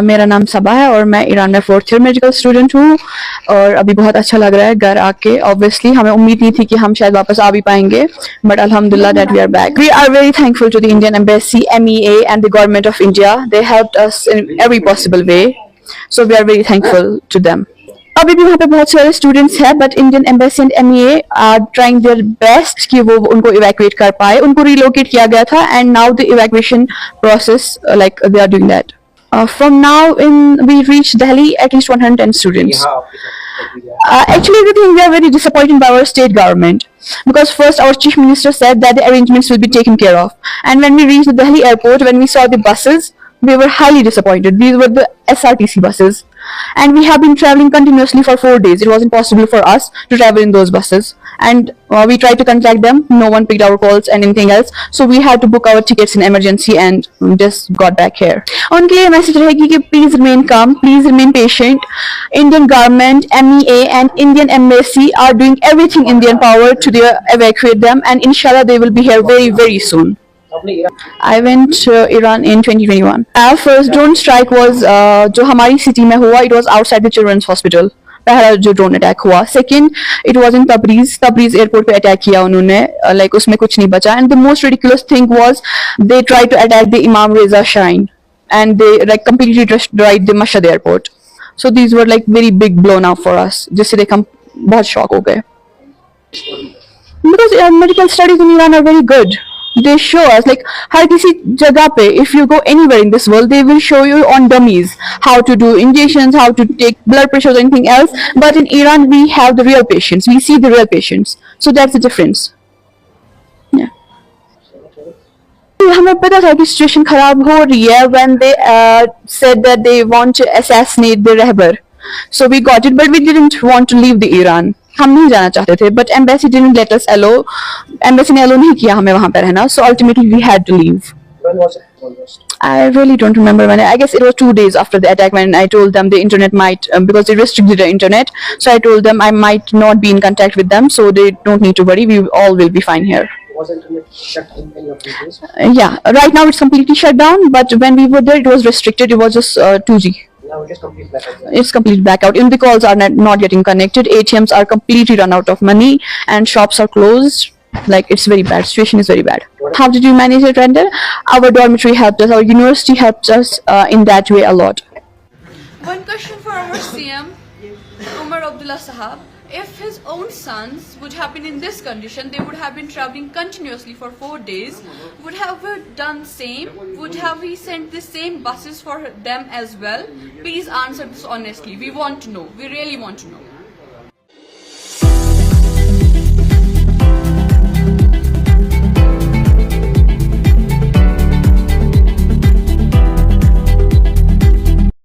मेरा नाम सबा है और मैं ईरान में 4th ईयर मेडिकल स्टूडेंट हूँ और अभी बहुत अच्छा लग रहा है घर आके। ऑब्वियसली हमें उम्मीद नहीं थी कि हम शायद वापस आ भी पाएंगे, बट अल्हम्दुलिल्लाह that we are back. We are very thankful to the Indian embassy, MEA and the government of India. They helped us in every possible way, so we are very thankful to them. अभी भी वहाँ पे बहुत सारे students हैं, but Indian embassy and MEA are trying their best कि वो उनको इवैक्यूएट कर पाए। उनको रिलोकेट किया गया था and now the evacuation process like they are doing that. From now in, we reached Delhi at least 110 students. Actually, we think we are very disappointed by our state government because first our chief minister said that the arrangements will be taken care of, and when we reached the Delhi airport, when we saw the buses, we were highly disappointed. These were the SRTC buses, and we have been traveling continuously for 4 days. It was impossible for us to travel in those buses, and we tried to contact them. No one picked our calls and anything else, so we had to book our tickets in emergency and just got back here. उनके लिए message रहेगी कि please remain calm, please remain patient. Indian government, MEA and Indian embassy are doing everything in their power to evacuate them, and inshallah they will be here very very soon. I went to Iran in 2021. Our first drone strike was जो हमारी city में हुआ, it was outside the children's hospital. पहला जो drone attack हुआ। Second it was in Tabriz airport पे attack किया उन्होंने, लाइक उसमें कुछ नहीं बचा। And the most ridiculous thing was they try to attack the Imam Reza shrine and they like completely destroyed the Mashhad airport. So these were like very big blown up for us, जिससे देख हम बहुत shock हो गए। Because medical studies in Iran are very good. They show us like हर किसी जगह पे, if you go anywhere in this world, they will show you on dummies how to do injections, how to take blood pressure or anything else. But in Iran we have the real patients, we see the real patients, so that's the difference. Yeah. हमें पता था कि situation खराब हो रही है when they said that they want to assassinate the रहबर. So we got it, but we didn't want to leave the Iran. हम नहीं जाना चाहते थे, but embassy didn't let us allow. Embassy ने allow नहीं किया हमें वहाँ पे रहना, so ultimately we had to leave. When was it almost? I really don't remember when. I guess it was 2 days after the attack when I told them the internet might, because they restricted the internet. So I told them I might not be in contact with them, so they don't need to worry. We all will be fine here. Was internet shut in any of these days? Yeah, right now it's completely shut down, but when we were there, it was restricted. It was just 2G. Now it is complete blackout. It's complete blackout. In the calls are not getting connected. ATMs are completely run out of money, and shops are closed. Like it's very bad. Situation is very bad. How did you manage it, Render? Our dormitory helped us. Our university helped us in that way a lot. One question for our CM, Umar Abdullah Sahab. If his own sons would have been in this condition, they would have been traveling continuously for 4 days. Would have we done same? Would have we sent the same buses for them as well? Please answer this honestly. We want to know. We really want to know.